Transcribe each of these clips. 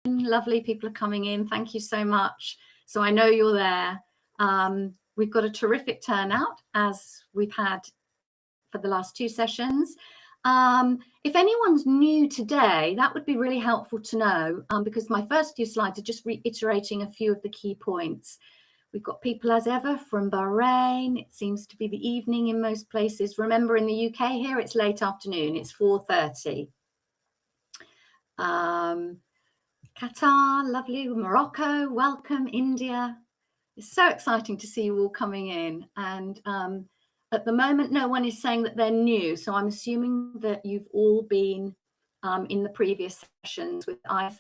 Lovely, people are coming in. Thank you so much. So I know you're there. We've got a terrific turnout, as we've had for the last two sessions. If anyone's new today, that would be really helpful to know, because my first few slides are just reiterating a few of the key points. We've got people as ever from Bahrain. It seems to be the evening in most places. Remember, in the UK here, it's late afternoon. It's 4:30. Qatar, lovely. Morocco, welcome. India. It's so exciting to see you all coming in. And at the moment, no one is saying that they're new. So I'm assuming that you've all been in the previous sessions with either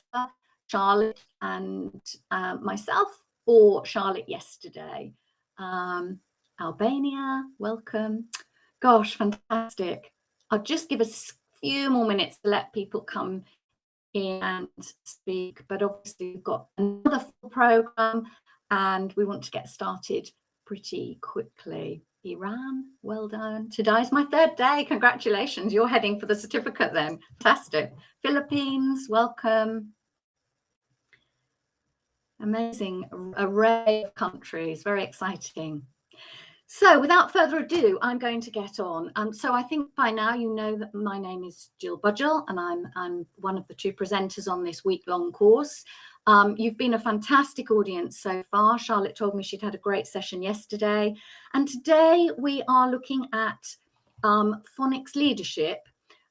Charlotte and myself, or Charlotte yesterday. Albania, welcome. Gosh, fantastic. I'll just give us a few more minutes to let people come in and speak, but obviously we've got another full program and we want to get started pretty quickly. Iran, well done. Today's my third day. Congratulations. You're heading for the certificate then. Fantastic. Philippines, welcome. Amazing array of countries. Very exciting. So without further ado, I'm going to get on. So I think by now you know that my name is Gill Budgell and I'm one of the two presenters on this week-long course. You've been a fantastic audience so far. Charlotte told me she'd had a great session yesterday. And today we are looking at phonics leadership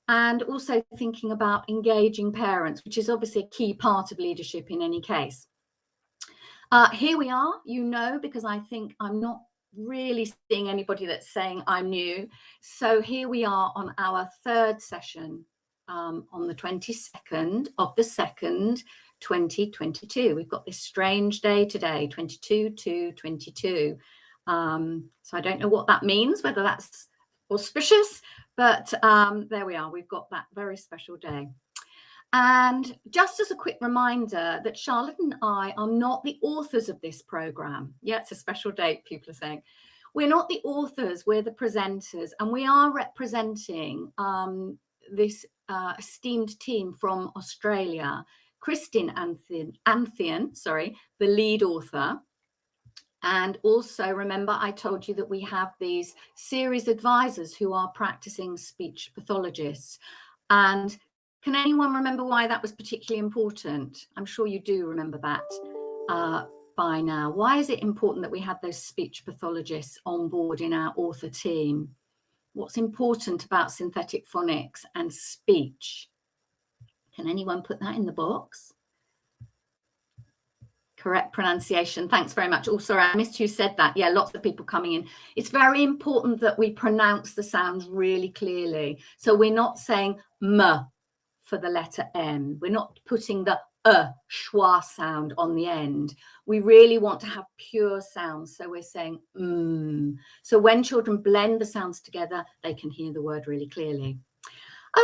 and also thinking about engaging parents, which is obviously a key part of leadership in any case. Here we are, you know, because I think I'm not really seeing anybody that's saying I'm new. So here we are on our third session on the 22nd of the 2nd, 2022. We've got this strange day today, 22/2/22. So I don't know what that means, whether that's auspicious, but there we are. We've got that very special day. And just as a quick reminder that Charlotte and I are not the authors of this program. Yeah, it's a special date, people are saying. We're not the authors, we're the presenters, and we are representing this esteemed team from Australia. Kristin Anthean, sorry, the lead author. And also remember, I told you that we have these series advisors who are practicing speech pathologists. And can anyone remember why that was particularly important? I'm sure you do remember that by now. Why is it important that we had those speech pathologists on board in our author team? What's important about synthetic phonics and speech? Can anyone put that in the box? Correct pronunciation. Thanks very much. Oh, sorry, I missed who said that. Yeah, lots of people coming in. It's very important that we pronounce the sounds really clearly. So we're not saying M for the letter M. We're not putting the schwa sound on the end. We really want to have pure sounds. So we're saying So when children blend the sounds together, they can hear the word really clearly.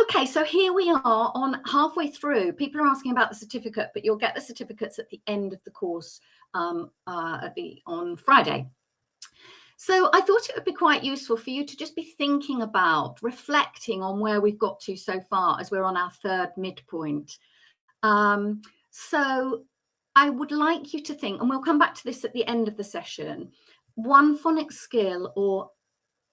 Okay, so here we are on halfway through. People are asking about the certificate, but you'll get the certificates at the end of the course on Friday. So I thought it would be quite useful for you to just be thinking about, reflecting on where we've got to so far as we're on our third midpoint. So I would like you to think, and we'll come back to this at the end of the session, one phonics skill or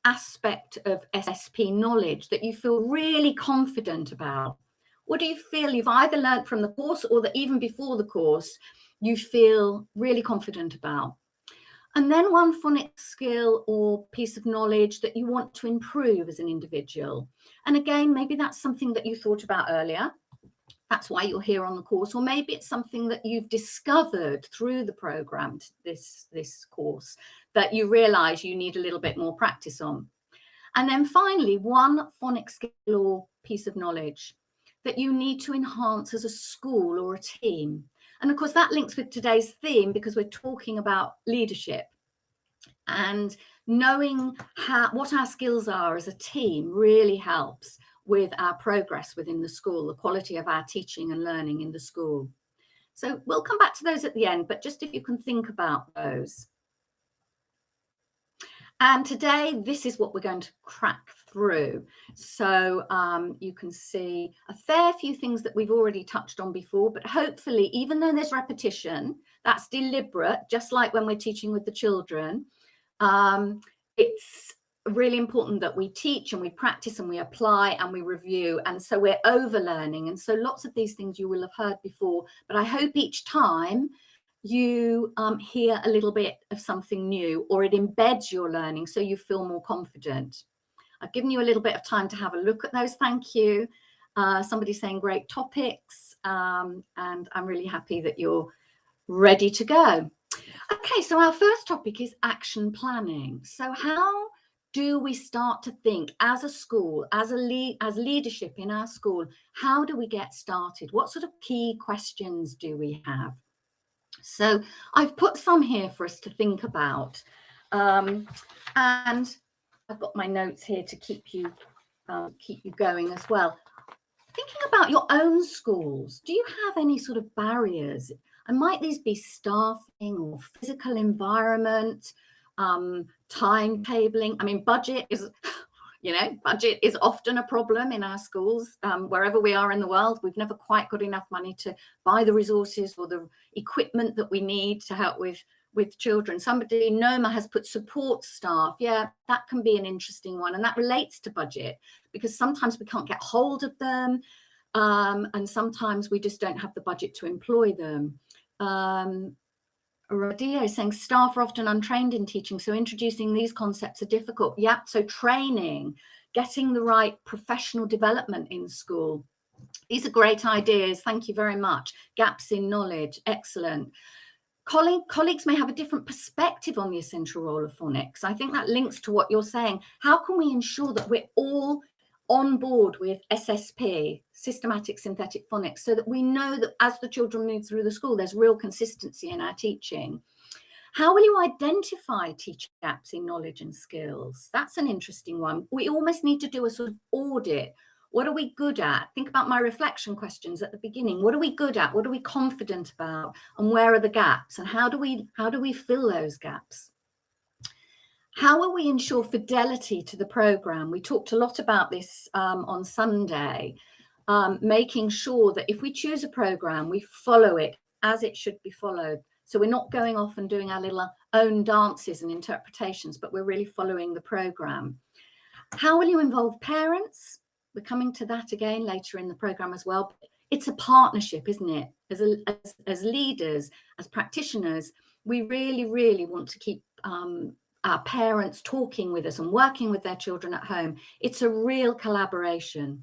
aspect of SSP knowledge that you feel really confident about. What do you feel you've either learned from the course or that even before the course you feel really confident about? And then one phonics skill or piece of knowledge that you want to improve as an individual. And again, maybe that's something that you thought about earlier. That's why you're here on the course. Or maybe it's something that you've discovered through the program, this course, that you realize you need a little bit more practice on. And then finally, one phonics skill or piece of knowledge that you need to enhance as a school or a team. And of course, that links with today's theme because we're talking about leadership. And knowing what our skills are as a team really helps with our progress within the school, the quality of our teaching and learning in the school. So we'll come back to those at the end, but just if you can think about those. And today, this is what we're going to crack through. So you can see a fair few things that we've already touched on before, but hopefully, even though there's repetition, that's deliberate, just like when we're teaching with the children. It's really important that we teach and we practice and we apply and we review. And so we're overlearning. And so lots of these things you will have heard before, but I hope each time you hear a little bit of something new, or it embeds your learning so you feel more confident. I've given you a little bit of time to have a look at those. Thank you. Somebody's saying great topics, and I'm really happy that you're ready to go. Okay, so our first topic is action planning. So how do we start to think as a school, as leadership in our school, how do we get started? What sort of key questions do we have? So I've put some here for us to think about, and I've got my notes here to keep you going as well. Thinking about your own schools, do you have any sort of barriers? And might these be staffing or physical environment, timetabling? I mean, budget is often a problem in our schools. Wherever we are in the world, we've never quite got enough money to buy the resources or the equipment that we need to help with children. Somebody, Noma, has put support staff. Yeah, that can be an interesting one. And that relates to budget, because sometimes we can't get hold of them. And sometimes we just don't have the budget to employ them. Radia is saying staff are often untrained in teaching, so introducing these concepts are difficult. Yeah, so training, getting the right professional development in school. These are great ideas. Thank you very much. Gaps in knowledge. Excellent. Colleagues may have a different perspective on the essential role of phonics. I think that links to what you're saying. How can we ensure that we're all on board with SSP, systematic synthetic phonics, so that we know that as the children move through the school, there's real consistency in our teaching? How will you identify teacher gaps in knowledge and skills? That's an interesting one. We almost need to do a sort of audit. What are we good at? Think about my reflection questions at the beginning. What are we good at? What are we confident about? And where are the gaps? And how do we fill those gaps? How will we ensure fidelity to the programme? We talked a lot about this on Sunday, making sure that if we choose a programme, we follow it as it should be followed. So we're not going off and doing our little own dances and interpretations, but we're really following the programme. How will you involve parents? We're coming to that again later in the programme as well. It's a partnership, isn't it? As leaders, as practitioners, we really, really want to keep our parents talking with us and working with their children at home. It's a real collaboration.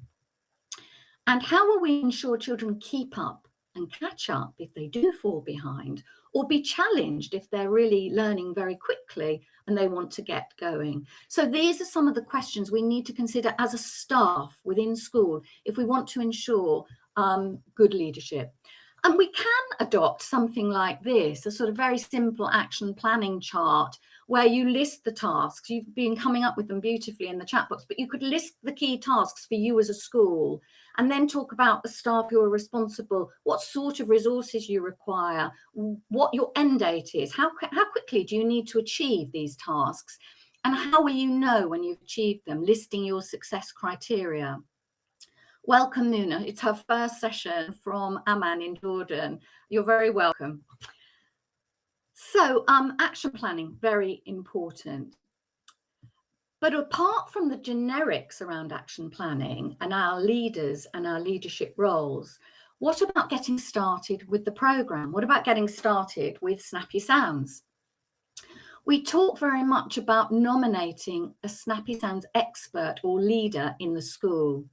And how will we ensure children keep up and catch up if they do fall behind, or be challenged if they're really learning very quickly and they want to get going? So these are some of the questions we need to consider as a staff within school if we want to ensure good leadership. And we can adopt something like this, a sort of very simple action planning chart where you list the tasks. You've been coming up with them beautifully in the chat box, but you could list the key tasks for you as a school, and then talk about the staff who are responsible, what sort of resources you require, what your end date is, how quickly do you need to achieve these tasks, and how will you know when you've achieved them, listing your success criteria. Welcome, Nuna. It's her first session from Amman in Jordan. You're very welcome. So action planning, very important. But apart from the generics around action planning and our leaders and our leadership roles, what about getting started with the programme? What about getting started with Snappy Sounds? We talk very much about nominating a Snappy Sounds expert or leader in the school.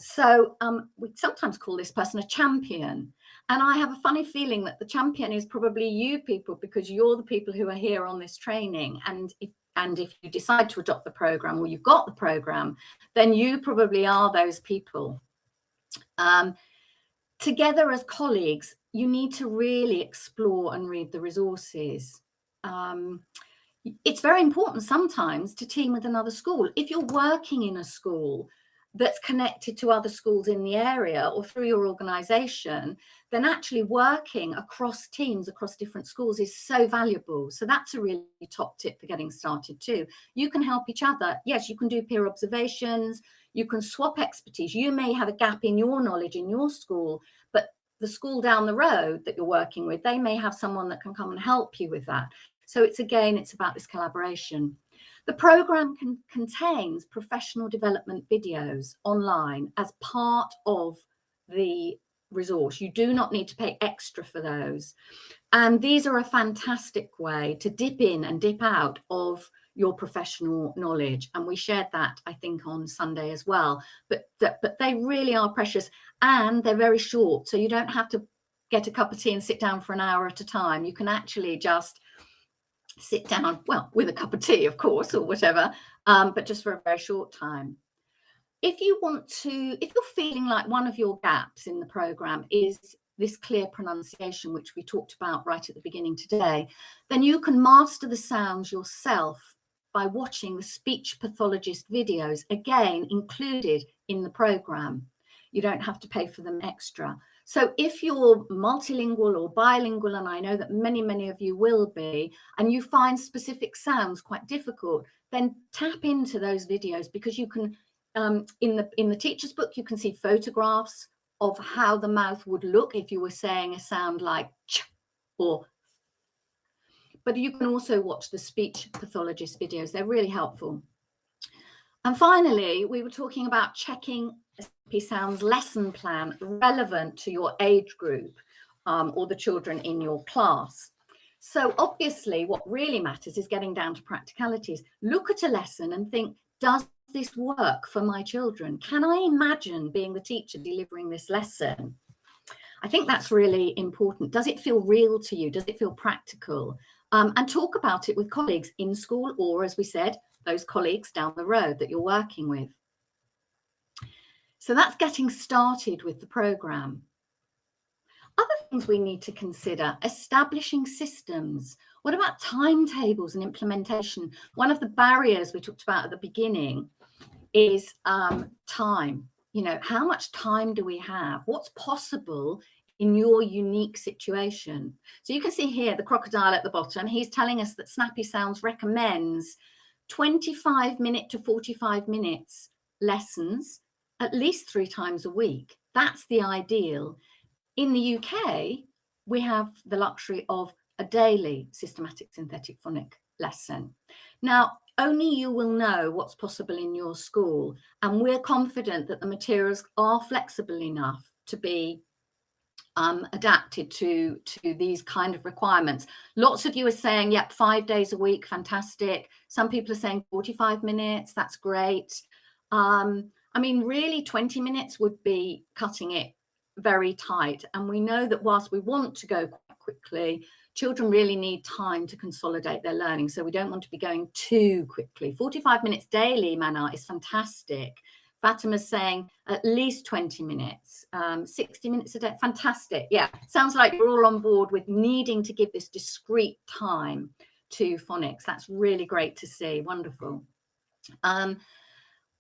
So we sometimes call this person a champion. And I have a funny feeling that the champion is probably you people, because you're the people who are here on this training. And if you decide to adopt the programme, or you've got the programme, then you probably are those people. Together as colleagues, you need to really explore and read the resources. It's very important sometimes to team with another school. If you're working in a school, that's connected to other schools in the area or through your organisation, then actually working across teams, across different schools is so valuable. So that's a really top tip for getting started too. You can help each other. Yes, you can do peer observations. You can swap expertise. You may have a gap in your knowledge in your school, but the school down the road that you're working with, they may have someone that can come and help you with that. So it's about this collaboration. The program contains professional development videos online as part of the resource. You do not need to pay extra for those. And these are a fantastic way to dip in and dip out of your professional knowledge. And we shared that, I think, on Sunday as well. But they really are precious, and they're very short. So you don't have to get a cup of tea and sit down for an hour at a time. You can actually just sit down, well, with a cup of tea, of course, or whatever, but just for a very short time. If you're feeling like one of your gaps in the program is this clear pronunciation, which we talked about right at the beginning today, then you can master the sounds yourself by watching the speech pathologist videos, again, included in the program. You don't have to pay for them extra. So if you're multilingual or bilingual, and I know that many of you will be, and you find specific sounds quite difficult, then tap into those videos, because you can, in the teacher's book, you can see photographs of how the mouth would look if you were saying a sound like ch or, but you can also watch the speech pathologist videos. They're really helpful. And finally, we were talking about checking Snappy Sounds lesson plan relevant to your age group or the children in your class. So obviously, what really matters is getting down to practicalities. Look at a lesson and think, does this work for my children? Can I imagine being the teacher delivering this lesson? I think that's really important. Does it feel real to you? Does it feel practical? And talk about it with colleagues in school, or, as we said, those colleagues down the road that you're working with. So that's getting started with the program. Other things we need to consider: establishing systems. What about timetables and implementation? One of the barriers we talked about at the beginning is time. You know, how much time do we have? What's possible in your unique situation? So you can see here the crocodile at the bottom. He's telling us that Snappy Sounds recommends 25-minute to 45 minutes lessons at least 3 times a week. That's the ideal. In the UK, we have the luxury of a daily systematic synthetic phonic lesson. Now, only you will know what's possible in your school, and we're confident that the materials are flexible enough to be adapted to these kind of requirements. Lots of you are saying, yep, 5 days a week, fantastic. Some people are saying 45 minutes, that's great. I mean, really 20 minutes would be cutting it very tight. And we know that whilst we want to go quite quickly, children really need time to consolidate their learning. So we don't want to be going too quickly. 45 minutes daily, Mana, is fantastic. Fatima's saying at least 20 minutes, 60 minutes a day. Fantastic. Yeah, sounds like you're all on board with needing to give this discrete time to phonics. That's really great to see. Wonderful.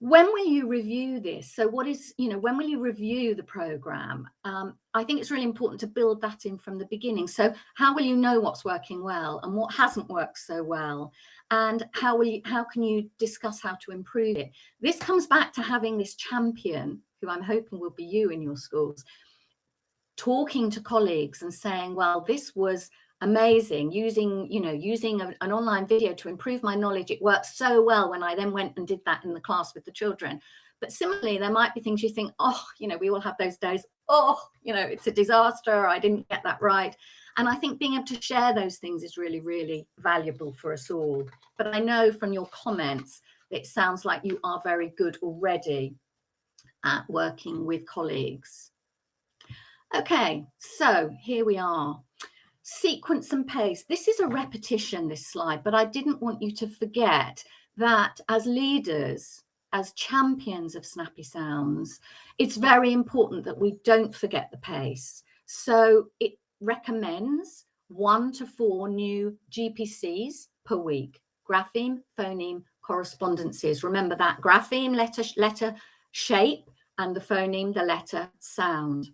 When will you review this? So when will you review the program? I think it's really important to build that in from the beginning. So how will you know what's working well and what hasn't worked so well? And how can you discuss how to improve it? This comes back to having this champion, who I'm hoping will be you in your schools, talking to colleagues and saying, well, this was amazing, using an online video to improve my knowledge. It worked so well when I then went and did that in the class with the children. But similarly, there might be things you think, oh, we all have those days. Oh, it's a disaster. I didn't get that right. And I think being able to share those things is really, really valuable for us all. But I know from your comments, it sounds like you are very good already at working with colleagues. Okay, so here we are. Sequence and pace. This is a repetition, this slide, but I didn't want you to forget that as leaders, as champions of Snappy Sounds, it's very important that we don't forget the pace. So it recommends 1 to 4 new GPCs per week: grapheme, phoneme, correspondences. Remember that: grapheme, letter shape, and the phoneme, the letter, sound.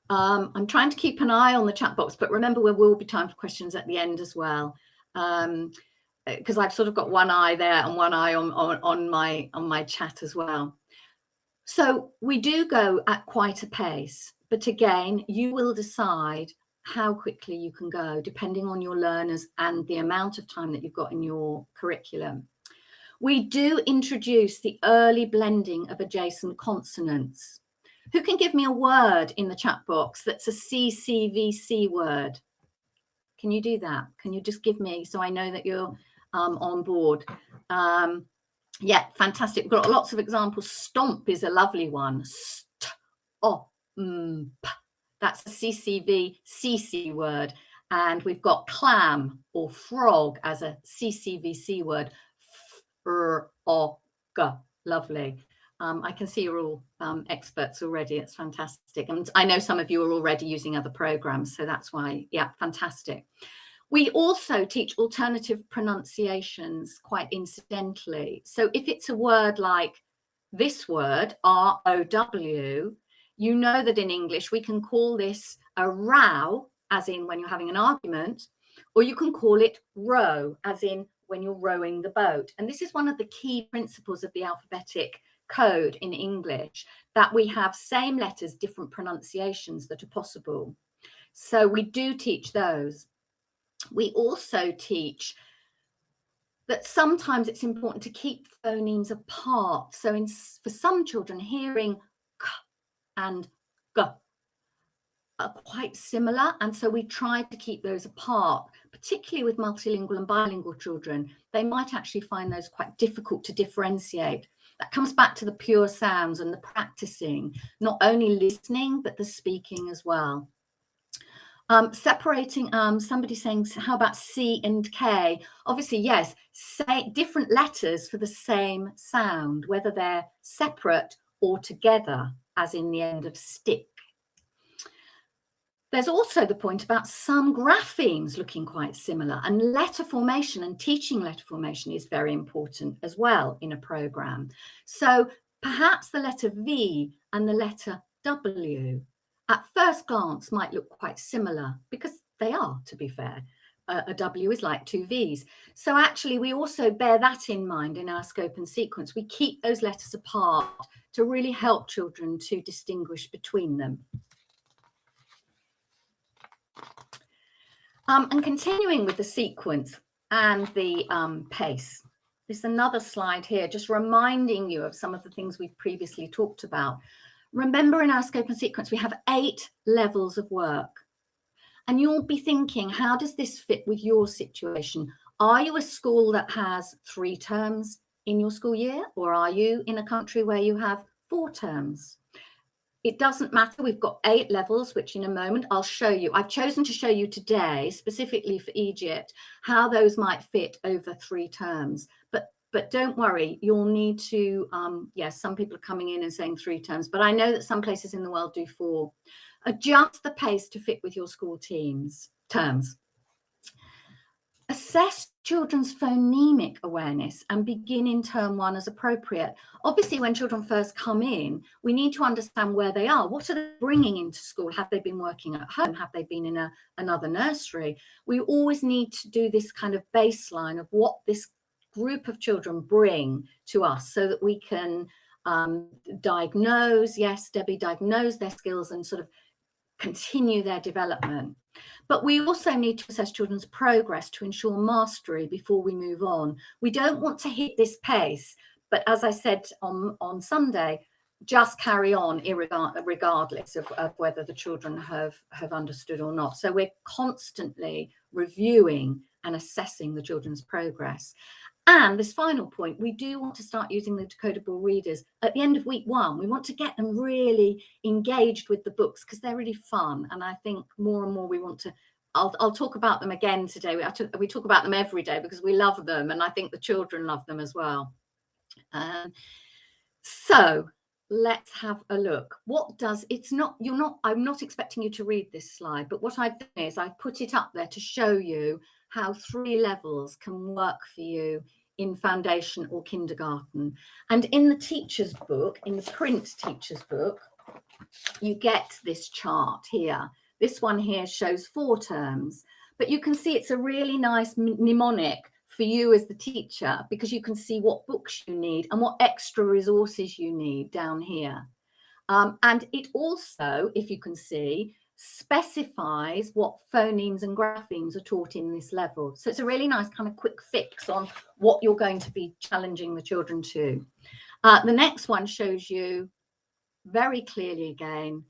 I'm trying to keep an eye on the chat box, but remember there will be time for questions at the end as well, because I've sort of got one eye there and one eye on my chat as well. So we do go at quite a pace, but again, you will decide how quickly you can go depending on your learners and the amount of time that you've got in your curriculum. We do introduce the early blending of adjacent consonants. Who can give me a word in the chat box that's a CCVC word? Can you do that? Can you just give me, so I know that you're on board? Yeah, fantastic. We've got lots of examples. Stomp is a lovely one. That's a CCVCC word. And we've got clam or frog as a CCVC word. Lovely. I can see you're all experts already. It's fantastic. And I know some of you are already using other programs, so that's why, yeah, fantastic. We also teach alternative pronunciations quite incidentally. So if it's a word like this word, R-O-W, you know that in English we can call this a row, as in when you're having an argument, or you can call it row, as in when you're rowing the boat. And this is one of the key principles of the alphabetic code in English, that we have same letters, different pronunciations that are possible. So we do teach those. We also teach that sometimes it's important to keep phonemes apart. So for some children, hearing k and g are quite similar, and so we try to keep those apart, particularly with multilingual and bilingual children. They might actually find those quite difficult to differentiate. That comes back to the pure sounds and the practicing, not only listening, but the speaking as well. Separating, somebody saying, how about C and K? Obviously, yes, say different letters for the same sound, whether they're separate or together, as in the end of stick. There's also the point about some graphemes looking quite similar, and letter formation and teaching letter formation is very important as well in a program. So perhaps the letter V and the letter W at first glance might look quite similar, because they are, to be fair. A W is like two V's. So actually we also bear that in mind in our scope and sequence. We keep those letters apart to really help children to distinguish between them. And continuing with the sequence and the pace, there's another slide here just reminding you of some of the things we've previously talked about. Remember, in our scope and sequence, we have 8 levels of work. And you'll be thinking, how does this fit with your situation? Are you a school that has 3 terms in your school year, or are you in a country where you have 4 terms? It doesn't matter. We've got 8 levels, which in a moment I'll show you. I've chosen to show you today, specifically for Egypt, how those might fit over 3 terms. But don't worry, you'll need to, yes, some people are coming in and saying 3 terms, but I know that some places in the world do 4. Adjust the pace to fit with your school terms. Assess children's phonemic awareness and begin in term 1 as appropriate. Obviously, when children first come in, we need to understand where they are. What are they bringing into school? Have they been working at home? Have they been in another nursery? We always need to do this kind of baseline of what this group of children bring to us, so that we can diagnose, yes, Debbie, diagnose their skills and sort of continue their development. But we also need to assess children's progress to ensure mastery before we move on. We don't want to hit this pace, but as I said on Sunday, just carry on regardless of whether the children have understood or not. So we're constantly reviewing and assessing the children's progress. And this final point, we do want to start using the decodable readers at the end of week 1. We want to get them really engaged with the books because they're really fun. And I think more and more we want to, I'll talk about them again today. We talk about them every day because we love them. And I think the children love them as well. So let's have a look. I'm not expecting you to read this slide, but what I've done is I've put it up there to show you how 3 levels can work for you in foundation or kindergarten. And in the teacher's book, in the print teacher's book, you get this chart here. This one here shows 4 terms, but you can see it's a really nice mnemonic for you as the teacher, because you can see what books you need and what extra resources you need down here. And it also, if you can see, specifies what phonemes and graphemes are taught in this level. So it's a really nice kind of quick fix on what you're going to be challenging the children to. The next one shows you very clearly again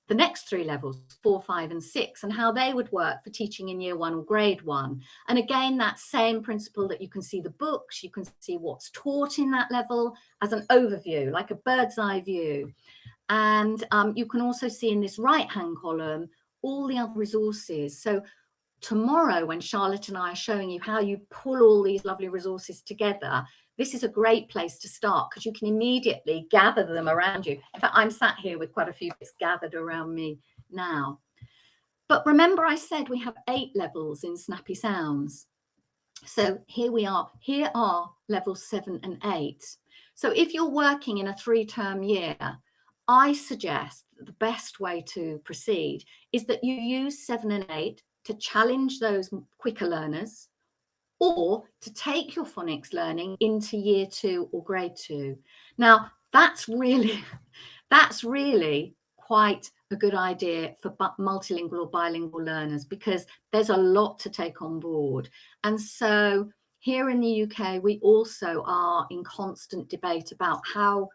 the next 3 levels, 4, 5 and 6, and how they would work for teaching in year 1 or grade 1. And again, that same principle that you can see the books, you can see what's taught in that level as an overview, like a bird's eye view. And you can also see in this right hand column all the other resources. So tomorrow, when Charlotte and I are showing you how you pull all these lovely resources together, this is a great place to start, because you can immediately gather them around you. In fact, I'm sat here with quite a few bits gathered around me now. But remember, I said we have 8 levels in Snappy Sounds. So here we are. Here are levels 7 and 8. So if you're working in a 3-term year, I suggest that the best way to proceed is that you use 7 and 8 to challenge those quicker learners, or to take your phonics learning into year 2 or grade 2. Now, that's really quite a good idea for multilingual or bilingual learners, because there's a lot to take on board. And so here in the UK, we also are in constant debate about how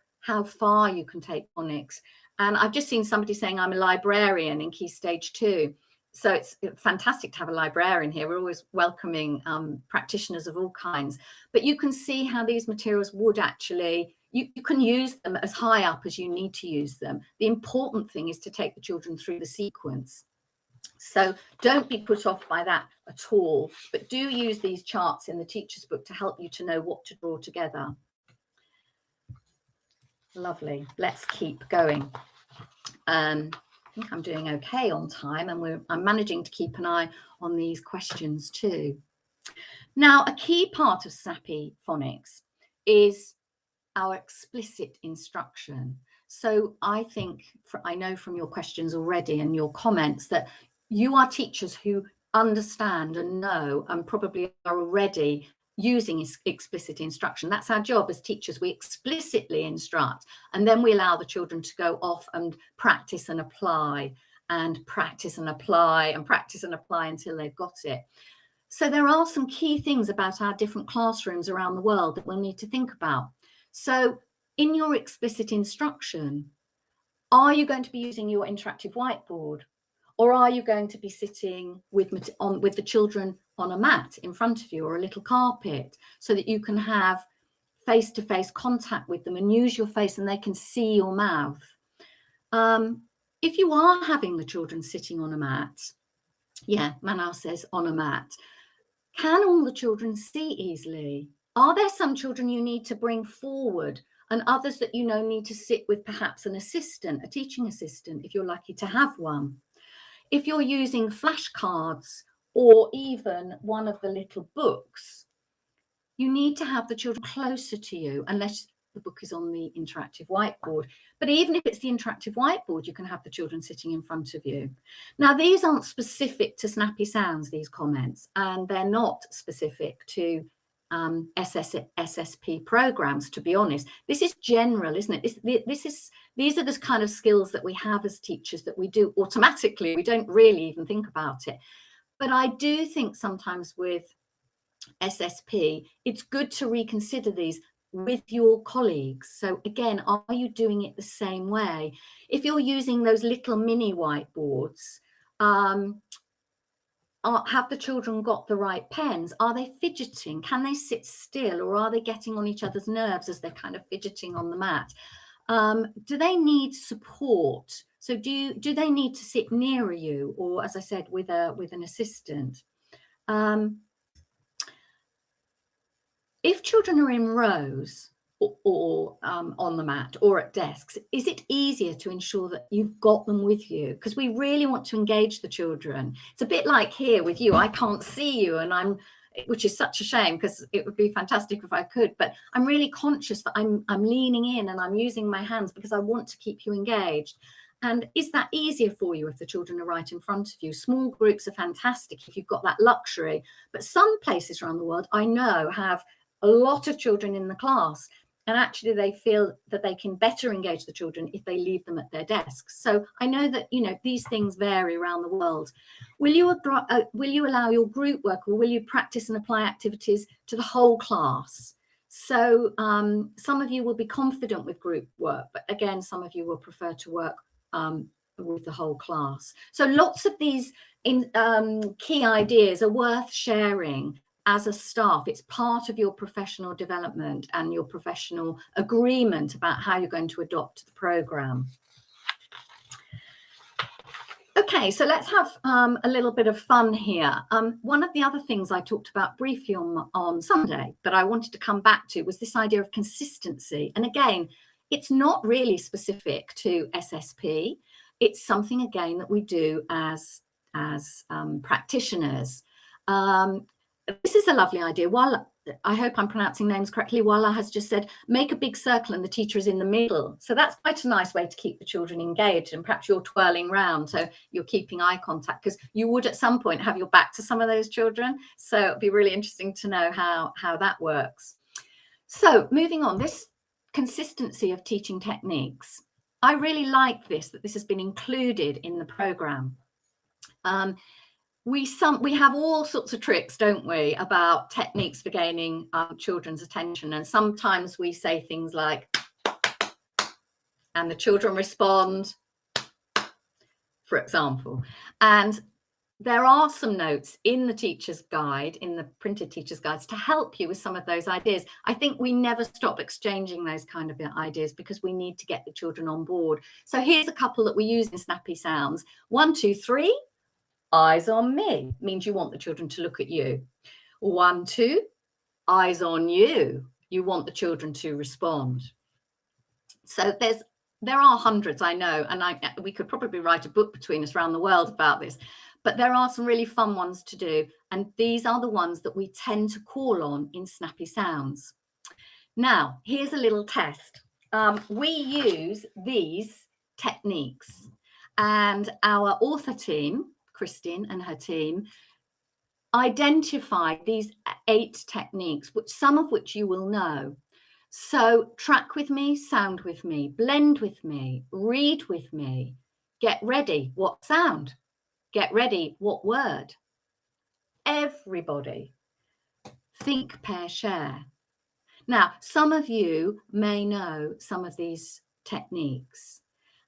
far you can take phonics. And I've just seen somebody saying I'm a librarian in Key Stage 2. So it's fantastic to have a librarian here. We're always welcoming practitioners of all kinds. But you can see how these materials would actually, you can use them as high up as you need to use them. The important thing is to take the children through the sequence. So don't be put off by that at all, but do use these charts in the teacher's book to help you to know what to draw together. Lovely. Let's keep going. I think I'm doing okay on time, and I'm managing to keep an eye on these questions too. Now, a key part of Snappy Phonics is our explicit instruction. So I think, I know from your questions already and your comments that you are teachers who understand and know and probably are already using explicit instruction. That's our job as teachers. We explicitly instruct, and then we allow the children to go off and practice and apply and practice and apply and practice and apply until they've got it. So there are some key things about our different classrooms around the world that we'll need to think about. So in your explicit instruction, are you going to be using your interactive whiteboard, or are you going to be sitting with the children on a mat in front of you, or a little carpet, so that you can have face-to-face contact with them and use your face and they can see your mouth? If you are having the children sitting on a mat, yeah, Manal says on a mat, can all the children see easily? Are there some children you need to bring forward and others that you know need to sit with perhaps an assistant, a teaching assistant, if you're lucky to have one? If you're using flashcards or even one of the little books, you need to have the children closer to you, unless the book is on the interactive whiteboard. But even if it's the interactive whiteboard, you can have the children sitting in front of you. Now, these aren't specific to Snappy Sounds, these comments, and they're not specific to SSP programs, to be honest. This is general, isn't it? These are the kind of skills that we have as teachers that we do automatically. We don't really even think about it. But I do think sometimes with SSP, it's good to reconsider these with your colleagues. So again, are you doing it the same way? If you're using those little mini whiteboards, have the children got the right pens? Are they fidgeting? Can they sit still, or are they getting on each other's nerves as they're kind of fidgeting on the mat? Do they need support? So do they need to sit nearer you, or, as I said, with an assistant? If children are in rows or on the mat or at desks, is it easier to ensure that you've got them with you? Because we really want to engage the children. It's a bit like here with you. I can't see you, and which is such a shame because it would be fantastic if I could, but I'm really conscious that I'm leaning in and I'm using my hands because I want to keep you engaged. And is that easier for you if the children are right in front of you? Small groups are fantastic if you've got that luxury, but some places around the world I know have a lot of children in the class, and actually they feel that they can better engage the children if they leave them at their desks. So I know that, you know, these things vary around the world. Will you allow your group work, or will you practice and apply activities to the whole class? So some of you will be confident with group work, but again, some of you will prefer to work with the whole class. So lots of these key ideas are worth sharing as a staff. It's part of your professional development and your professional agreement about how you're going to adopt the programme. Okay, so let's have a little bit of fun here. One of the other things I talked about briefly on Sunday, but I wanted to come back to, was this idea of consistency. And again, it's not really specific to SSP. It's something, again, that we do as practitioners. This is a lovely idea. While I hope I'm pronouncing names correctly, Wala has just said, make a big circle and the teacher is in the middle. So that's quite a nice way to keep the children engaged, and perhaps you're twirling round, so you're keeping eye contact, because you would at some point have your back to some of those children. So it'd be really interesting to know how that works. So moving on, this consistency of teaching techniques. I really like this, that this has been included in the programme. We have all sorts of tricks, don't we, about techniques for gaining children's attention. And sometimes we say things like, and the children respond, for example. And there are some notes in the teacher's guide, in the printed teacher's guides, to help you with some of those ideas. I think we never stop exchanging those kind of ideas because we need to get the children on board. So here's a couple that we use in Snappy Sounds. 1, 2, 3. Eyes on me means you want the children to look at you. 1, 2, eyes on you. You want the children to respond. So there are hundreds, I know, and we could probably write a book between us around the world about this, but there are some really fun ones to do. And these are the ones that we tend to call on in Snappy Sounds. Now, here's a little test. We use these techniques, and our author team, Christine and her team, identified these 8 techniques, some of which you will know. So track with me, sound with me, blend with me, read with me, get ready, what sound? Get ready, what word? Everybody. Think, pair, share. Now, some of you may know some of these techniques.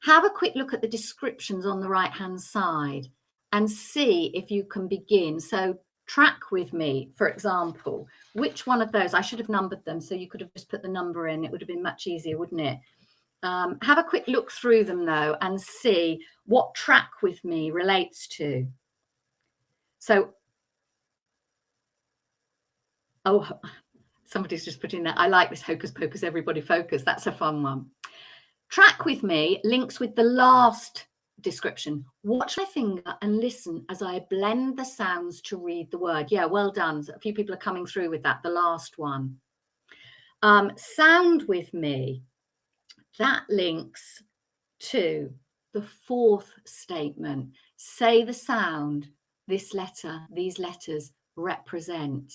Have a quick look at the descriptions on the right-hand side and see if you can begin. So track with me, for example, which one of those, I should have numbered them, so you could have just put the number in. It would have been much easier, wouldn't it? Have a quick look through them, though, and see what track with me relates to. So, oh, somebody's just put in there, I like this hocus pocus, everybody focus. That's a fun one. Track with me links with the last description. Watch my finger and listen as I blend the sounds to read the word. Yeah, well done. A few people are coming through with that, the last one. Sound with me. That links to the 4th statement. Say the sound this letter, these letters represent.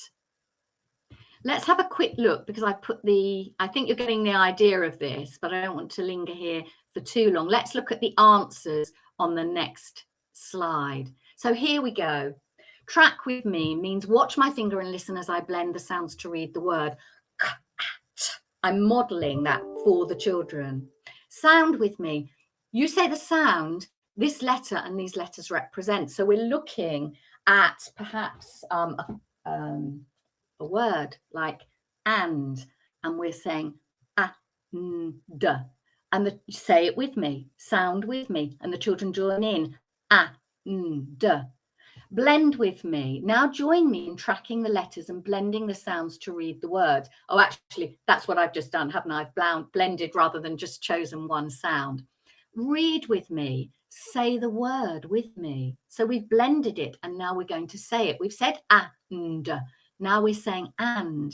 Let's have a quick look, because I think you're getting the idea of this, but I don't want to linger here for too long. Let's look at the answers on the next slide. So here we go. Track with me means watch my finger and listen as I blend the sounds to read the word. I'm modeling that for the children. Sound with me. You say the sound this letter and these letters represent. So we're looking at perhaps a word like and we're saying and, and say it with me, sound with me, and the children join in, and. Blend with me. Now join me in tracking the letters and blending the sounds to read the word. Oh, actually, that's what I've just done, haven't I? I've blended rather than just chosen one sound. Read with me. Say the word with me. So we've blended it and now we're going to say it. We've said and. Now we're saying and.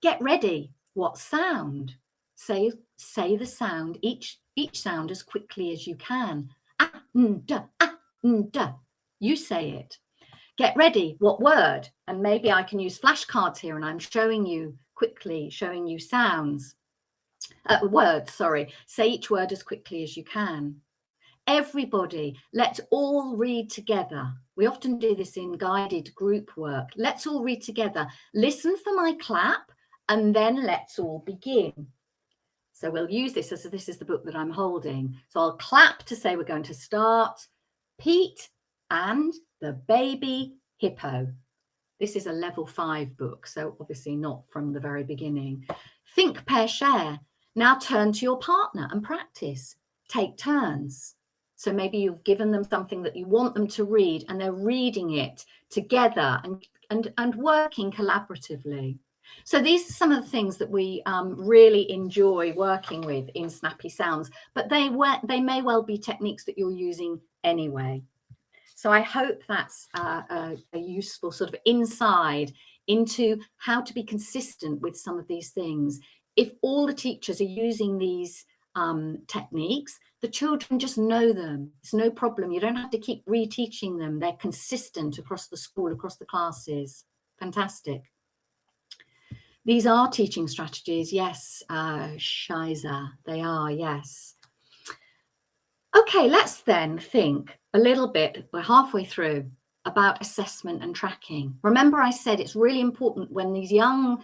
Get ready. What sound? Say the sound, each sound as quickly as you can. Ah, duh, ah, duh. You say it. Get ready. What word? And maybe I can use flashcards here and I'm showing you quickly, showing you sounds. Words, sorry. Say each word as quickly as you can. Everybody, let's all read together. We often do this in guided group work. Let's all read together. Listen for my clap and then let's all begin. So we'll use this as this is the book that I'm holding. So I'll clap to say we're going to start. Pete and the Baby Hippo. This is a level 5 book, so obviously not from the very beginning. Think, pair, share. Now turn to your partner and practice. Take turns. So maybe you've given them something that you want them to read and they're reading it together and working collaboratively. So these are some of the things that we really enjoy working with in Snappy Sounds, but they may well be techniques that you're using anyway. So I hope that's a useful sort of insight into how to be consistent with some of these things. If all the teachers are using these techniques, the children just know them. It's no problem. You don't have to keep reteaching them. They're consistent across the school, across the classes. Fantastic. These are teaching strategies. Yes, Shiza, they are, yes. Okay, let's then think a little bit, we're halfway through, about assessment and tracking. Remember I said it's really important when these young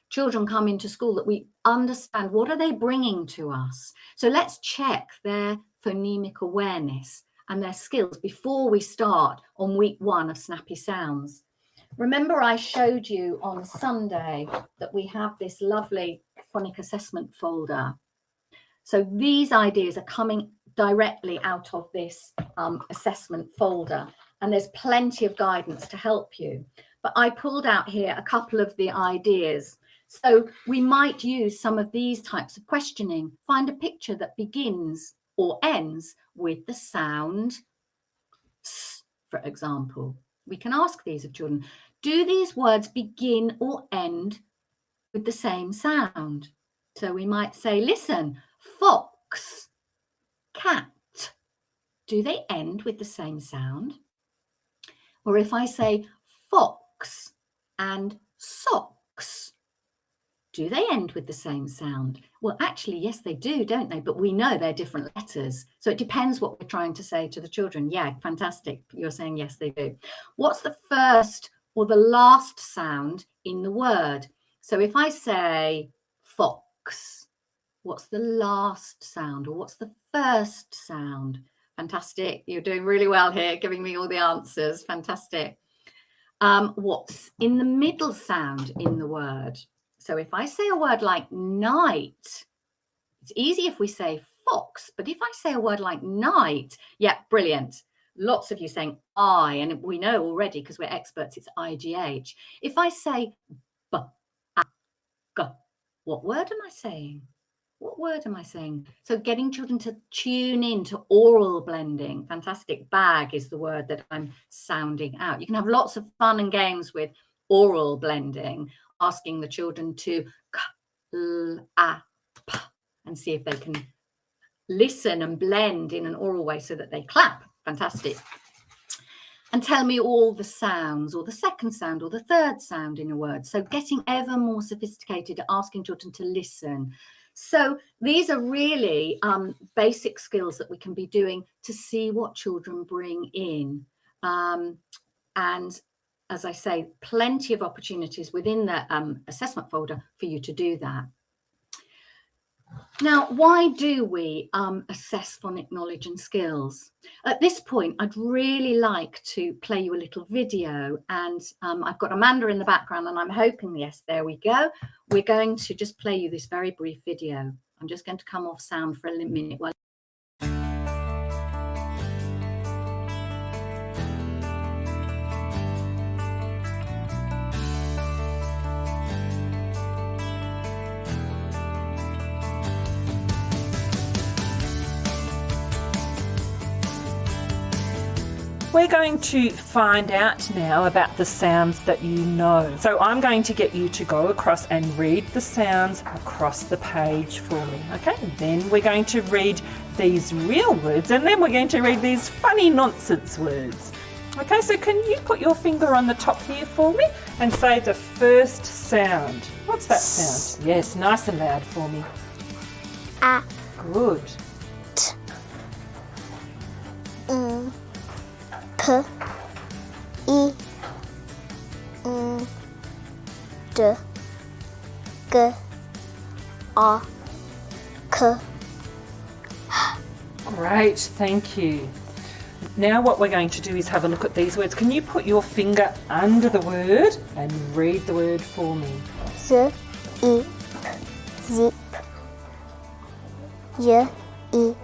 children come into school that we understand what are they bringing to us. So let's check their phonemic awareness and their skills before we start on week 1 of Snappy Sounds. Remember I showed you on Sunday that we have this lovely phonic assessment folder. So these ideas are coming directly out of this assessment folder, and there's plenty of guidance to help you. But I pulled out here a couple of the ideas. So we might use some of these types of questioning. Find a picture that begins or ends with the sound S, for example. We can ask these of children. Do these words begin or end with the same sound? So we might say, listen, fox, cat. Do they end with the same sound? Or if I say fox and socks, do they end with the same sound? Well, actually, yes, they do, don't they? But we know they're different letters. So it depends what we're trying to say to the children. Yeah, fantastic. You're saying yes, they do. What's the first or the last sound in the word? So if I say fox, what's the last sound or what's the first sound? Fantastic. You're doing really well here, giving me all the answers. Fantastic. What's in the middle sound in the word? So if I say a word like night, it's easy if we say fox, but if I say a word like night, yeah, brilliant. Lots of you saying I, and we know already because we're experts, it's IGH. If I say b, a, g, what word am I saying? What word am I saying? So getting children to tune in to oral blending. Fantastic. Bag is the word that I'm sounding out. You can have lots of fun and games with oral blending, asking the children to k, l, a, p, and see if they can listen and blend in an oral way so that they clap. Fantastic. And tell me all the sounds or the second sound or the third sound in a word. So getting ever more sophisticated at asking children to listen. So these are really basic skills that we can be doing to see what children bring in. And as I say, plenty of opportunities within the assessment folder for you to do that. Now, why do we assess phonic knowledge and skills? At this point, I'd really like to play you a little video, and I've got Amanda in the background and I'm hoping, yes, there we go. We're going to just play you this very brief video. I'm just going to come off sound for a minute while we're going to find out now about the sounds that you know. So I'm going to get you to go across and read the sounds across the page for me, okay? Then we're going to read these real words, and then we're going to read these funny nonsense words. Okay, so can you put your finger on the top here for me and say the first sound? What's that sound? Yes, nice and loud for me. A. Good. T. P. I. D. G. A. K. Great, thank you. Now what we're going to do is have a look at these words. Can you put your finger under the word and read the word for me? Z. I. Zip. Y. Eat.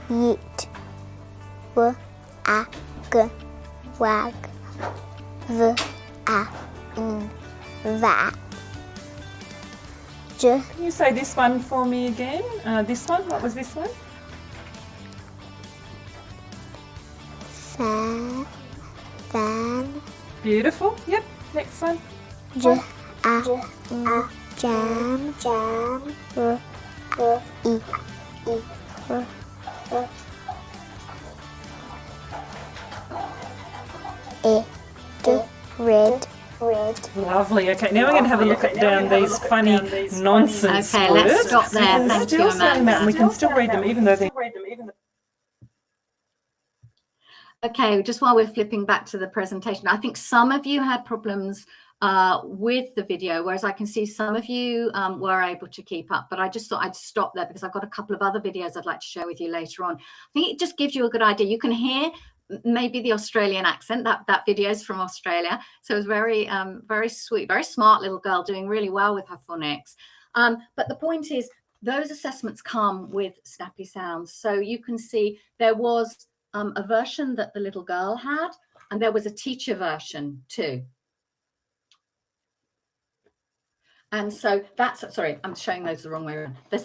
Yeet. W. A. G. Wag. V. A. That. J. Can you say this one for me again? This one, what was this one? Fan. Beautiful. Yep. Next one. J. A. Jam. R. I. E. D. Red. Lovely. Okay, now we're going to have a look at down these funny nonsense Okay, words. let's stop there. We can Thank still you, say them out and we can still read them even though they're... Okay, just while we're flipping back to the presentation, I think some of you had problems with the video, whereas I can see some of you were able to keep up, but I just thought I'd stop there because I've got a couple of other videos I'd like to share with you later on. I think it just gives you a good idea. You can hear maybe the Australian accent. That video is from Australia, so it was very very sweet, very smart little girl doing really well with her phonics. But the point is, those assessments come with Snappy Sounds, so you can see there was a version that the little girl had, and there was a teacher version too. And so that's, sorry, I'm showing those the wrong way around. There's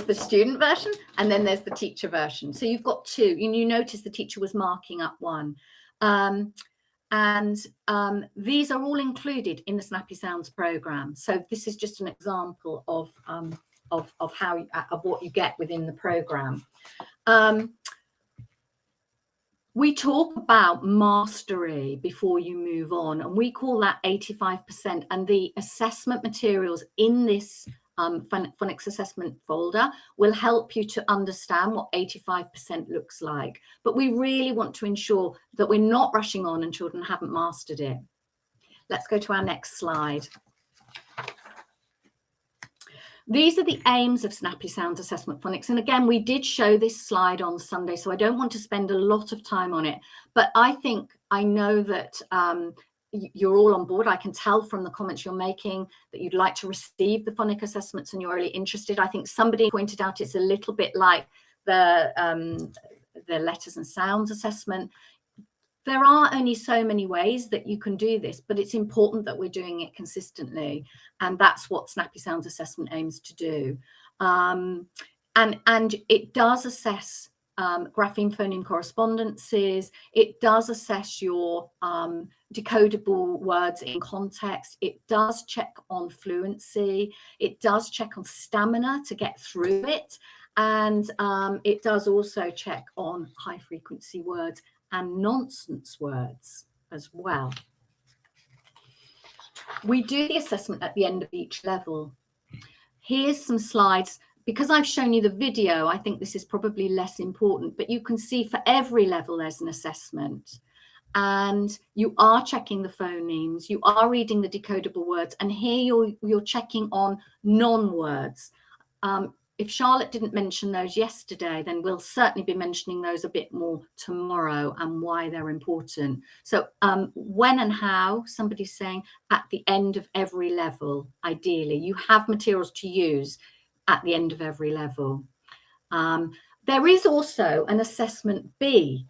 the student version, and then there's the teacher version. So you've got two, and you notice the teacher was marking up one. These are all included in the Snappy Sounds program. So this is just an example of how of what you get within the program. We talk about mastery before you move on, and we call that 85%. And the assessment materials in this phonics assessment folder will help you to understand what 85% looks like. But we really want to ensure that we're not rushing on and children haven't mastered it. Let's go to our next slide. These are the aims of Snappy Sounds Assessment Phonics. And again, we did show this slide on Sunday, so I don't want to spend a lot of time on it. But I know that you're all on board. I can tell from the comments you're making that you'd like to receive the phonic assessments and you're really interested. I think somebody pointed out it's a little bit like the letters and sounds assessment. There are only so many ways that you can do this, but it's important that we're doing it consistently. And that's what Snappy Sounds Assessment aims to do. And it does assess grapheme phoneme correspondences. It does assess your decodable words in context. It does check on fluency. It does check on stamina to get through it. And it does also check on high frequency words and nonsense words as well. We do the assessment at the end of each level. Here's some slides. Because I've shown you the video, I think this is probably less important, but you can see for every level there's an assessment. And you are checking the phonemes, you are reading the decodable words, and here you're checking on non-words. If Charlotte didn't mention those yesterday, then we'll certainly be mentioning those a bit more tomorrow and why they're important. So when and how, somebody's saying at the end of every level, ideally, you have materials to use at the end of every level. There is also an assessment B.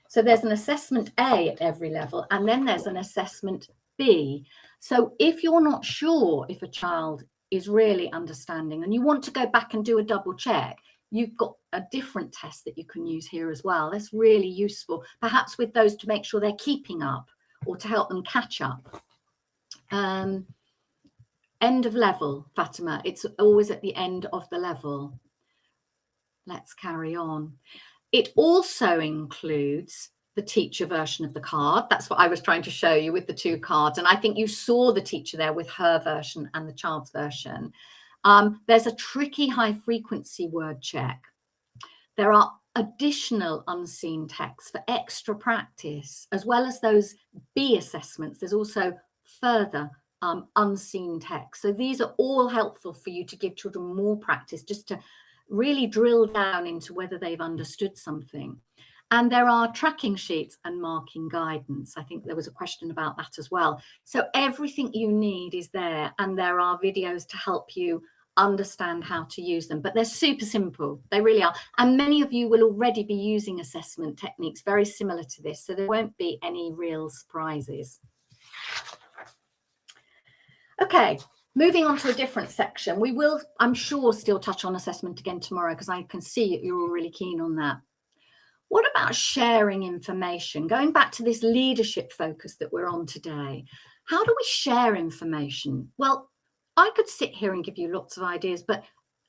So there's an assessment A at every level, and then there's an assessment B. So if you're not sure if a child is really understanding and you want to go back and do a double check, you've got a different test that you can use here as well. That's really useful, perhaps with those to make sure they're keeping up or to help them catch up. End of level, Fatima. It's always at the end of the level. Let's carry on. It also includes the teacher version of the card. That's what I was trying to show you with the two cards. And I think you saw the teacher there with her version and the child's version. There's a tricky high frequency word check. There are additional unseen texts for extra practice, as well as those B assessments. There's also further unseen text. So these are all helpful for you to give children more practice, just to really drill down into whether they've understood something. And there are tracking sheets and marking guidance. I think there was a question about that as well. So everything you need is there, and there are videos to help you understand how to use them. But they're super simple. They really are. And many of you will already be using assessment techniques very similar to this, so there won't be any real surprises. Okay, moving on to a different section. We will, I'm sure, still touch on assessment again tomorrow, because I can see you're all really keen on that. What about sharing information? Going back to this leadership focus that we're on today, how do we share information? Well, I could sit here and give you lots of ideas, but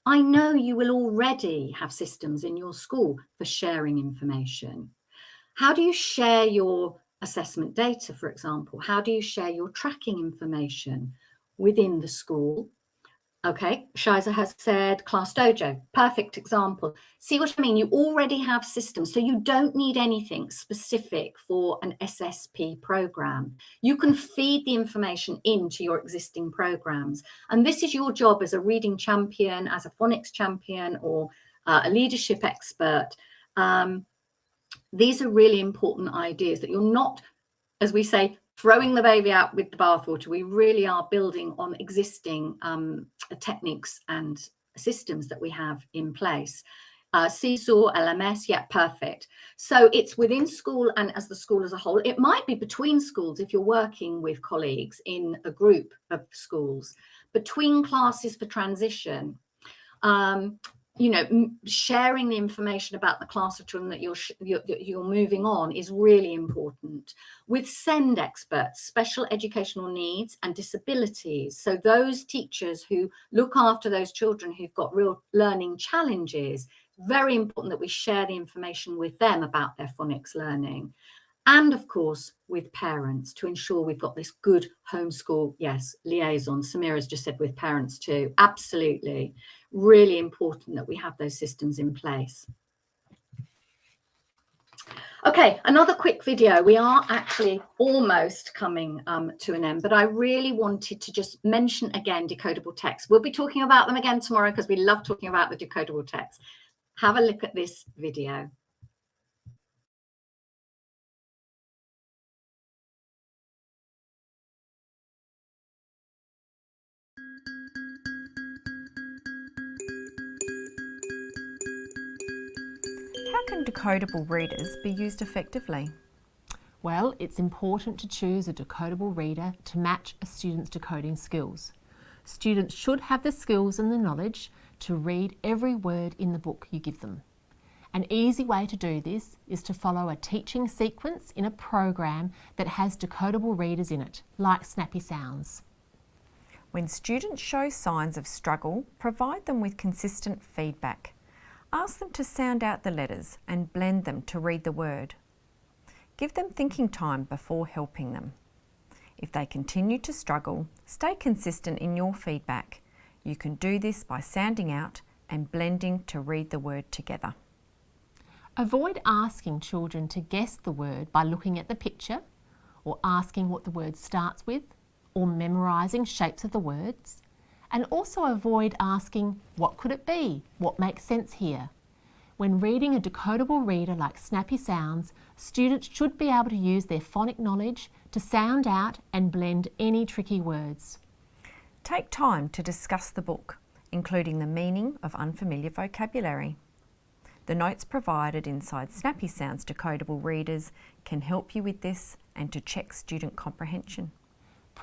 I know you will already have systems in your school for sharing information. How do you share your assessment data, for example? How do you share your tracking information within the school? Okay, Shiza has said Class Dojo, perfect example. See what I mean? You already have systems, so you don't need anything specific for an SSP program. You can feed the information into your existing programs. And this is your job as a reading champion, as a phonics champion, or a leadership expert. These are really important ideas that you're not, as we say, throwing the baby out with the bathwater. We really are building on existing techniques and systems that we have in place. Seesaw, LMS, yeah, perfect. So it's within school and as the school as a whole. It might be between schools if you're working with colleagues in a group of schools, between classes for transition. You know, sharing the information about the class of children that you're moving on is really important. With SEND experts, special educational needs and disabilities, so those teachers who look after those children who've got real learning challenges, very important that we share the information with them about their phonics learning. And of course, with parents, to ensure we've got this good homeschool, yes, liaison. Samira's just said with parents too. Absolutely. Really important that we have those systems in place. Okay, another quick video. We are actually almost coming to an end, but I really wanted to just mention again decodable text. We'll be talking about them again tomorrow because we love talking about the decodable text. Have a look at this video. How can decodable readers be used effectively? Well, it's important to choose a decodable reader to match a student's decoding skills. Students should have the skills and the knowledge to read every word in the book you give them. An easy way to do this is to follow a teaching sequence in a program that has decodable readers in it, like Snappy Sounds. When students show signs of struggle, provide them with consistent feedback. Ask them to sound out the letters and blend them to read the word. Give them thinking time before helping them. If they continue to struggle, stay consistent in your feedback. You can do this by sounding out and blending to read the word together. Avoid asking children to guess the word by looking at the picture, or asking what the word starts with, or memorising shapes of the words. And also avoid asking, what could it be? What makes sense here? When reading a decodable reader like Snappy Sounds, students should be able to use their phonic knowledge to sound out and blend any tricky words. Take time to discuss the book, including the meaning of unfamiliar vocabulary. The notes provided inside Snappy Sounds decodable readers can help you with this and to check student comprehension.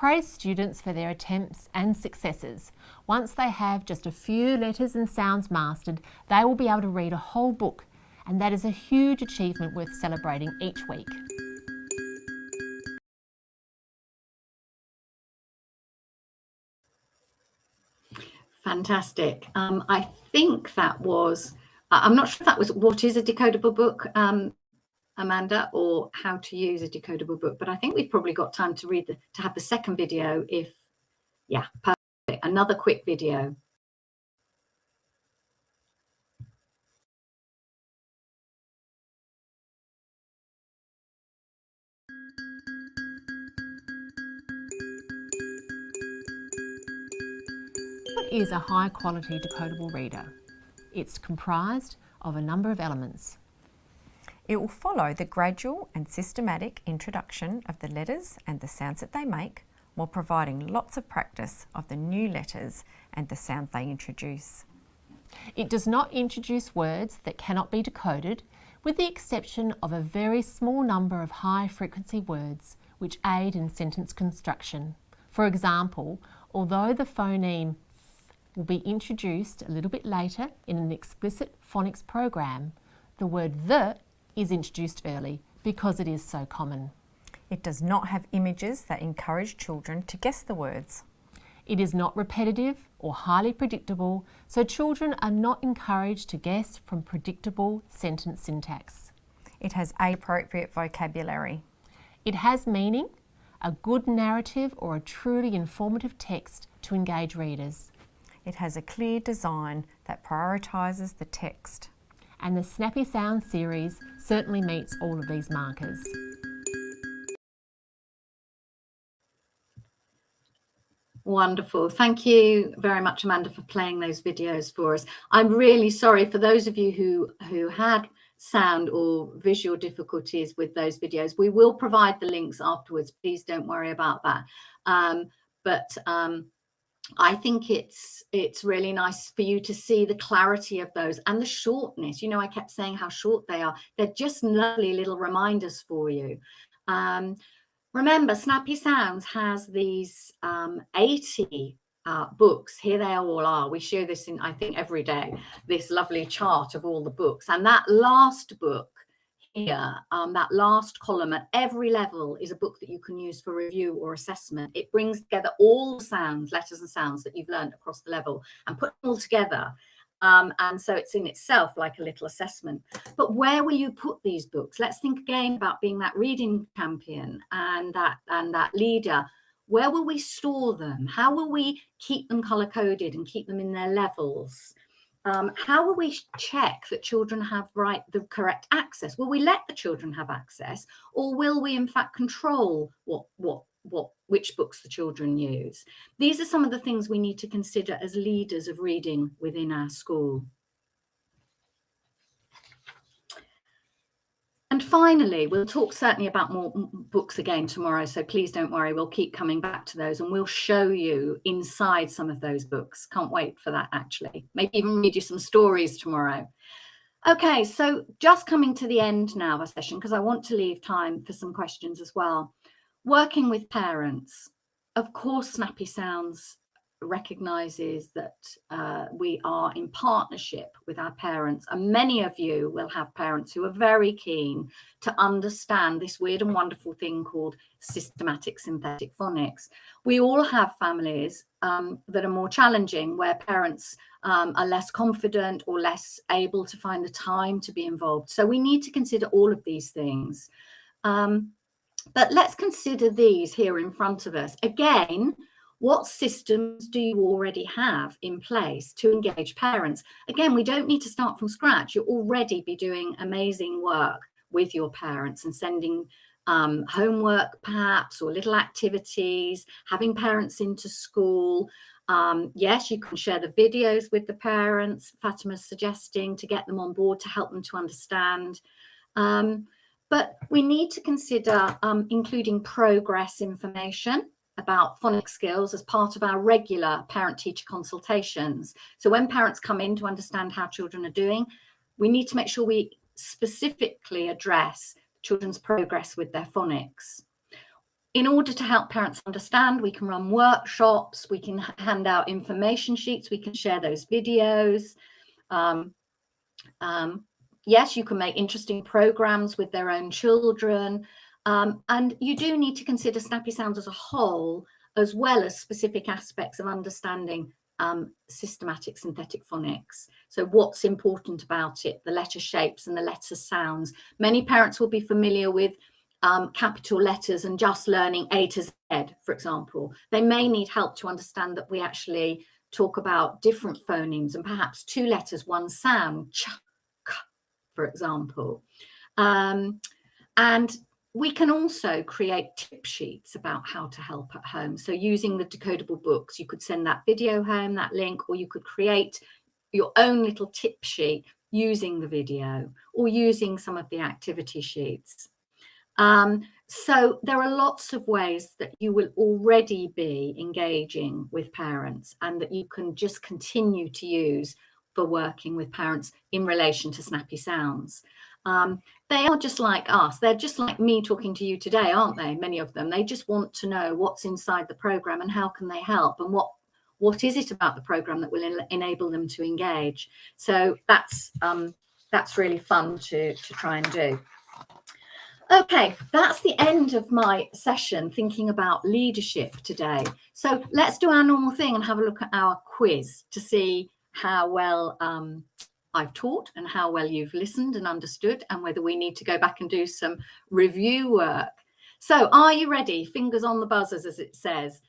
praise students for their attempts and successes. Once they have just a few letters and sounds mastered, they will be able to read a whole book, and that is a huge achievement worth celebrating each week. Fantastic. I think that was, I'm not sure if that was what is a decodable book, Amanda, or how to use a decodable book, but I think we've probably got time to have the second video if, yeah, perfect. Another quick video. What is a high quality decodable reader? It's comprised of a number of elements. It will follow the gradual and systematic introduction of the letters and the sounds that they make, while providing lots of practice of the new letters and the sounds they introduce. It does not introduce words that cannot be decoded, with the exception of a very small number of high frequency words which aid in sentence construction. For example, although the phoneme will be introduced a little bit later in an explicit phonics program, the word the is introduced early because it is so common. It does not have images that encourage children to guess the words. It is not repetitive or highly predictable, so children are not encouraged to guess from predictable sentence syntax. It has appropriate vocabulary. It has meaning, a good narrative or a truly informative text to engage readers. It has a clear design that prioritises the text. And the Snappy Sounds series certainly meets all of these markers. Wonderful. Thank you very much, Amanda, for playing those videos for us. I'm really sorry for those of you who had sound or visual difficulties with those videos. We will provide the links afterwards. Please don't worry about that. I think it's really nice for you to see the clarity of those and the shortness. You know, I kept saying how short they are. They're just lovely little reminders for you. Remember, Snappy Sounds has these 80 books. Here they all are. We show this in, I think, every day, this lovely chart of all the books. And that last book here, that last column at every level is a book that you can use for review or assessment. It brings together all the sounds, letters and sounds that you've learned across the level and put them all together. And so it's in itself like a little assessment. But where will you put these books? Let's think again about being that reading champion and that leader. Where will we store them? How will we keep them color coded and keep them in their levels? How will we check that children have the correct access? Will we let the children have access, or will we in fact control which books the children use? These are some of the things we need to consider as leaders of reading within our school. And finally, we'll talk certainly about more books again tomorrow, so please don't worry, we'll keep coming back to those and we'll show you inside some of those books. Can't wait for that, actually. Maybe even read you some stories tomorrow. Okay, so just coming to the end now of our session, because I want to leave time for some questions as well. Working with parents. Of course, Snappy Sounds recognises that we are in partnership with our parents, and many of you will have parents who are very keen to understand this weird and wonderful thing called systematic synthetic phonics. We all have families that are more challenging, where parents are less confident or less able to find the time to be involved. So we need to consider all of these things. But let's consider these here in front of us. Again, what systems do you already have in place to engage parents? Again, we don't need to start from scratch. You'll already be doing amazing work with your parents and sending homework perhaps, or little activities, having parents into school. Yes, you can share the videos with the parents, Fatima's suggesting, to get them on board, to help them to understand. But we need to consider including progress information about phonics skills as part of our regular parent-teacher consultations. So when parents come in to understand how children are doing, we need to make sure we specifically address children's progress with their phonics. In order to help parents understand, we can run workshops, we can hand out information sheets, we can share those videos. Yes, you can make interesting programs with their own children. And you do need to consider Snappy Sounds as a whole, as well as specific aspects of understanding systematic synthetic phonics. So what's important about it, the letter shapes and the letter sounds. Many parents will be familiar with capital letters and just learning A to Z, for example. They may need help to understand that we actually talk about different phonemes and perhaps 2 letters, 1 sound, ch, k, for example. And we can also create tip sheets about how to help at home. So using the decodable books, you could send that video home, that link, or you could create your own little tip sheet using the video or using some of the activity sheets. So there are lots of ways that you will already be engaging with parents and that you can just continue to use for working with parents in relation to Snappy Sounds. They are just like us. They're just like me talking to you today, aren't they? Many of them. They just want to know what's inside the program and how can they help and what is it about the program that will enable them to engage. So that's really fun to try and do. Okay, that's the end of my session thinking about leadership today. So let's do our normal thing and have a look at our quiz to see how well I've taught and how well you've listened and understood, and whether we need to go back and do some review work. So are you ready? Fingers on the buzzers, as it says.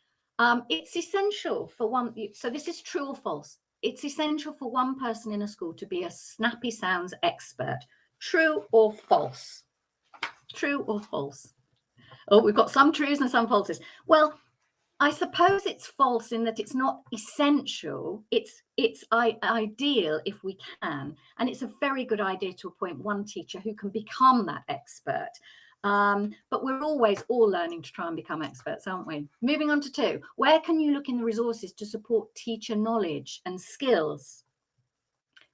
It's essential for one, so this is true or false. It's essential for one person in a school to be a Snappy Sounds expert. True or false? True or false? Oh, we've got some trues and some falses. Well, I suppose it's false in that it's not essential. It's ideal if we can, and it's a very good idea to appoint one teacher who can become that expert. But we're always all learning to try and become experts, aren't we? Moving on to 2. Where can you look in the resources to support teacher knowledge and skills?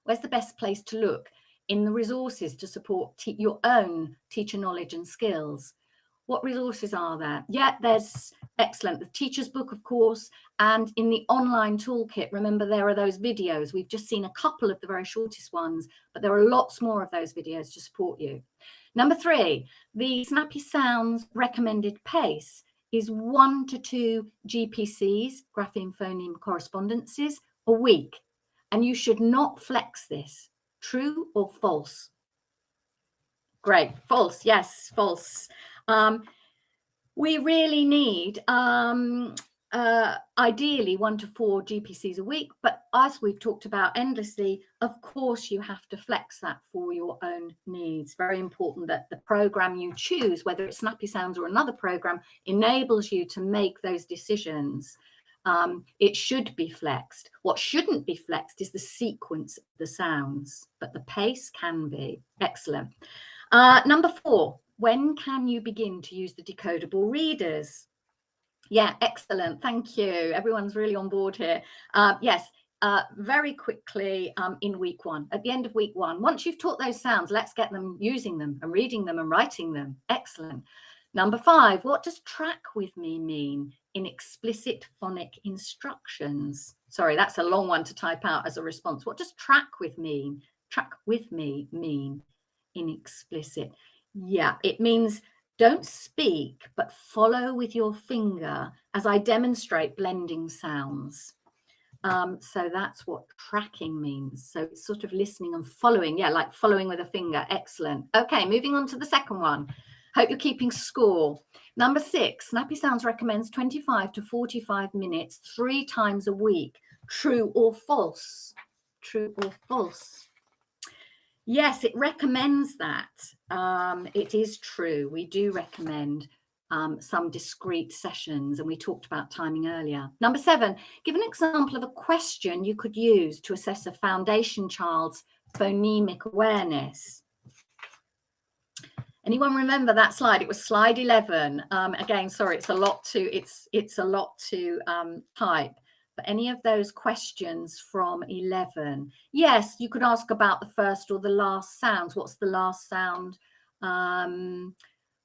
Where's the best place to look in the resources to support your own teacher knowledge and skills? What resources are there? Yeah, there's excellent. The teacher's book, of course, and in the online toolkit, remember there are those videos. We've just seen a couple of the very shortest ones, but there are lots more of those videos to support you. Number 3, the Snappy Sounds recommended pace is 1 to 2 GPCs, grapheme phoneme correspondences, a week. And you should not flex this. True or false? Great. False. Yes, false. We really need ideally 1 to 4 GPCs a week, but as we've talked about endlessly, of course you have to flex that for your own needs. Very important that the program you choose, whether it's Snappy Sounds or another program, enables you to make those decisions. It should be flexed. What shouldn't be flexed is the sequence of the sounds, but the pace can be. Excellent. Number 4, when can you begin to use the decodable readers? Yeah, excellent. Thank you. Everyone's really on board here. Yes, very quickly in week 1, at the end of week 1. Once you've taught those sounds, let's get them using them and reading them and writing them. Excellent. Number 5, what does track with me mean in explicit phonic instructions? Sorry, that's a long one to type out as a response. What does track with me mean in explicit? Yeah, it means don't speak, but follow with your finger as I demonstrate blending sounds. So that's what tracking means. So it's sort of listening and following. Yeah, like following with a finger. Excellent. Okay, moving on to the second one. Hope you're keeping score. Number 6, Snappy Sounds recommends 25 to 45 minutes 3 times a week. True or false? True or false? Yes, it recommends that. It is true. We do recommend some discrete sessions, and we talked about timing earlier. Number 7, give an example of a question you could use to assess a foundation child's phonemic awareness. Anyone remember that slide? It was slide 11. Again, sorry, it's a lot to type. But any of those questions from 11? Yes, you could ask about the first or the last sounds. What's the last sound?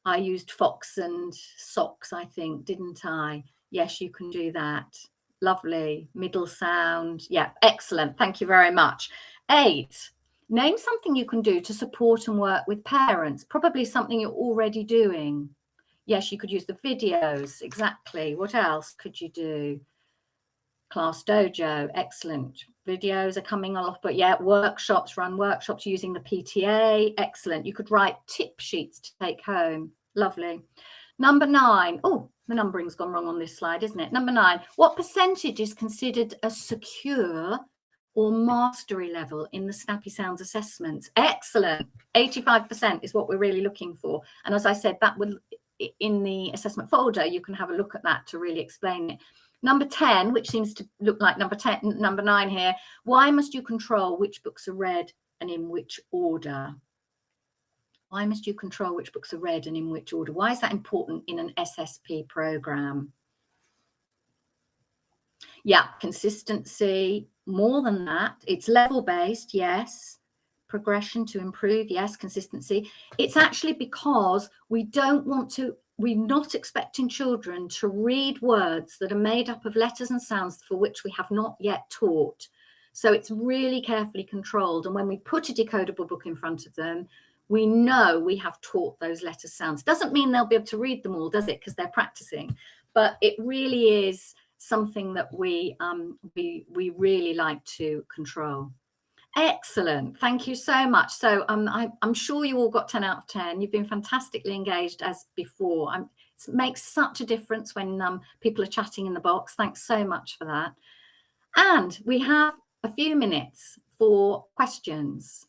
I used fox and socks, I think, didn't I? Yes, you can do that. Lovely. Middle sound. Yeah, excellent. Thank you very much. 8, name something you can do to support and work with parents. Probably something you're already doing. Yes, you could use the videos. Exactly. What else could you do? Class Dojo. Excellent. Videos are coming off, but yeah, workshops, run workshops using the PTA. Excellent. You could write tip sheets to take home. Lovely. Number 9. Oh, the numbering's gone wrong on this slide, isn't it? Number 9. What percentage is considered a secure or mastery level in the Snappy Sounds assessments? Excellent. 85% is what we're really looking for. And as I said, that will, in the assessment folder, you can have a look at that to really explain it. Number 10, which seems to look like number 9 here. Why must you control which books are read and in which order? Why must you control which books are read and in which order? Why is that important in an SSP program? Yeah, consistency. More than that, it's level-based, yes. Progression to improve, yes. Consistency. It's actually because we don't want to, we're not expecting children to read words that are made up of letters and sounds for which we have not yet taught. So it's really carefully controlled. And when we put a decodable book in front of them, we know we have taught those letter sounds. Doesn't mean they'll be able to read them all, does it? Because they're practicing. But it really is something that we really like to control. Excellent. Thank you so much. So I'm sure you all got 10 out of 10. You've been fantastically engaged as before. It makes such a difference when people are chatting in the box. Thanks so much for that. And we have a few minutes for questions.